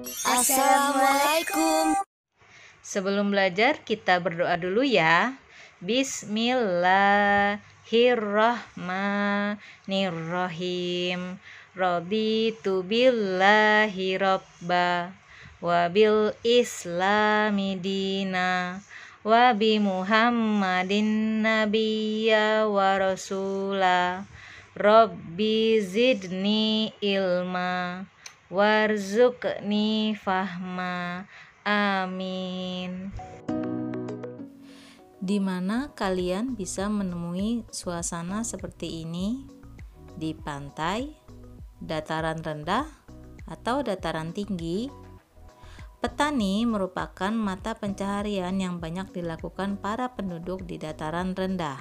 Assalamualaikum. Sebelum belajar kita berdoa dulu ya. Bismillahirrahmanirrahim. Raditu billahi robba wa bil islami dina wa bi muhammadin nabiyya wa rasula. Rabbi zidni ilma warzuqni fahma. Amin. Di mana kalian bisa menemui suasana seperti ini? Di pantai, dataran rendah, atau dataran tinggi? Petani merupakan mata pencaharian yang banyak dilakukan para penduduk di dataran rendah.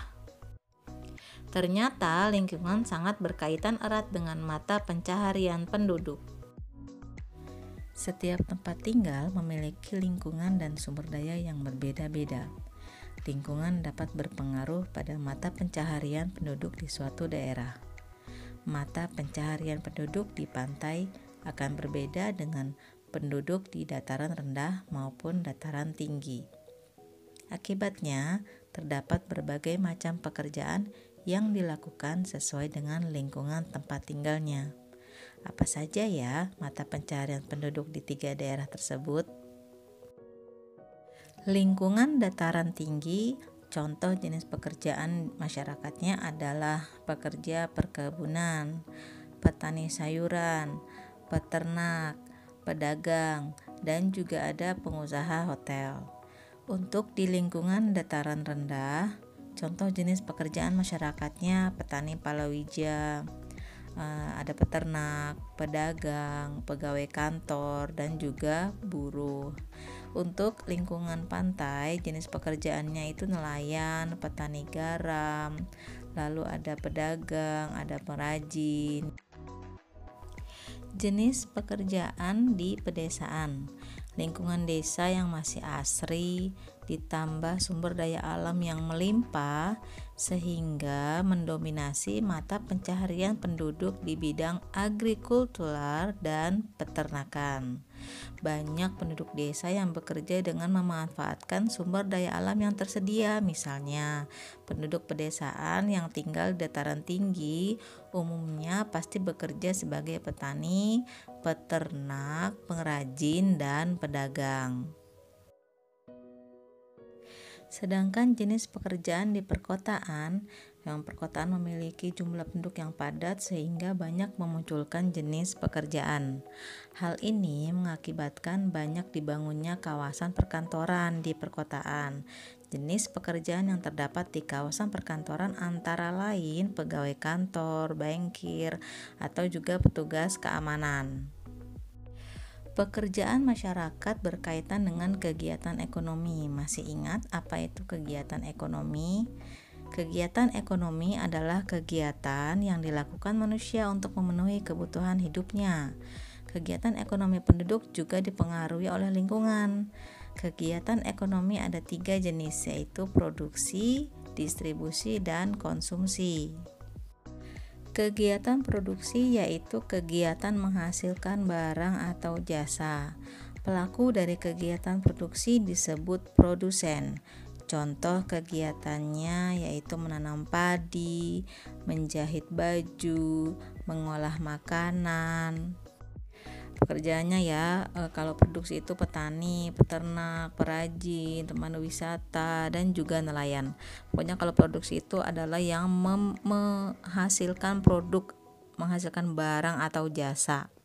Ternyata lingkungan sangat berkaitan erat dengan mata pencaharian penduduk. Setiap tempat tinggal memiliki lingkungan dan sumber daya yang berbeda-beda. Lingkungan dapat berpengaruh pada mata pencaharian penduduk di suatu daerah. Mata pencaharian penduduk di pantai akan berbeda dengan penduduk di dataran rendah maupun dataran tinggi. Akibatnya, terdapat berbagai macam pekerjaan yang dilakukan sesuai dengan lingkungan tempat tinggalnya. Apa saja ya mata pencaharian penduduk di 3 daerah tersebut? Lingkungan dataran tinggi, contoh jenis pekerjaan masyarakatnya adalah pekerja perkebunan, petani sayuran, peternak, pedagang, dan juga ada pengusaha hotel. Untuk di lingkungan dataran rendah, contoh jenis pekerjaan masyarakatnya petani palawija, ada peternak, pedagang, pegawai kantor, dan juga buruh. Untuk lingkungan pantai, jenis pekerjaannya itu nelayan, petani garam, lalu ada pedagang, ada pengrajin. Jenis pekerjaan di pedesaan, lingkungan desa yang masih asri, ditambah sumber daya alam yang melimpah sehingga mendominasi mata pencaharian penduduk di bidang agrikultural dan peternakan. Banyak penduduk desa yang bekerja dengan memanfaatkan sumber daya alam yang tersedia. Misalnya, penduduk pedesaan yang tinggal di dataran tinggi umumnya pasti bekerja sebagai petani, peternak, pengrajin, dan pedagang. Sedangkan jenis pekerjaan di perkotaan, yang perkotaan memiliki jumlah penduduk yang padat sehingga banyak memunculkan jenis pekerjaan. Hal ini mengakibatkan banyak dibangunnya kawasan perkantoran di perkotaan. Jenis pekerjaan yang terdapat di kawasan perkantoran antara lain pegawai kantor, bankir, atau juga petugas keamanan. Pekerjaan masyarakat berkaitan dengan kegiatan ekonomi. Masih ingat apa itu kegiatan ekonomi? Kegiatan ekonomi adalah kegiatan yang dilakukan manusia untuk memenuhi kebutuhan hidupnya. Kegiatan ekonomi penduduk juga dipengaruhi oleh lingkungan. Kegiatan ekonomi ada 3 jenis, yaitu produksi, distribusi, dan konsumsi. Kegiatan produksi yaitu kegiatan menghasilkan barang atau jasa. Pelaku dari kegiatan produksi disebut produsen. Contoh kegiatannya yaitu menanam padi, menjahit baju, mengolah makanan. Pekerjaannya ya, kalau produksi itu petani, peternak, perajin, pemandu wisata, dan juga nelayan. Pokoknya kalau produksi itu adalah yang menghasilkan produk, menghasilkan barang atau jasa.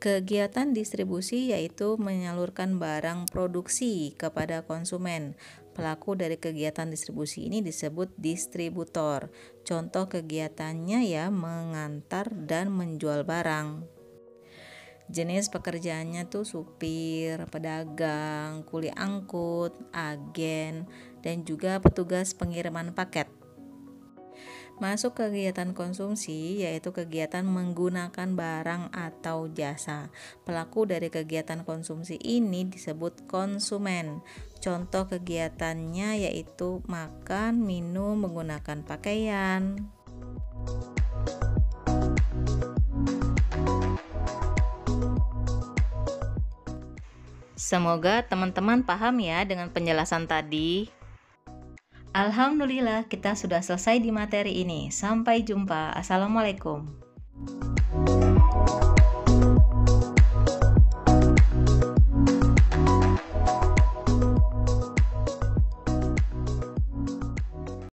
Kegiatan distribusi yaitu menyalurkan barang produksi kepada konsumen. Pelaku dari kegiatan distribusi ini disebut distributor. Contoh kegiatannya ya mengantar dan menjual barang. Jenis pekerjaannya tuh supir, pedagang, kuli angkut, agen, dan juga petugas pengiriman paket. Masuk kegiatan konsumsi yaitu kegiatan menggunakan barang atau jasa. Pelaku dari kegiatan konsumsi ini disebut konsumen. Contoh kegiatannya yaitu makan, minum, menggunakan pakaian. Semoga teman-teman paham ya dengan penjelasan tadi. Alhamdulillah, kita sudah selesai di materi ini. Sampai jumpa. Assalamualaikum.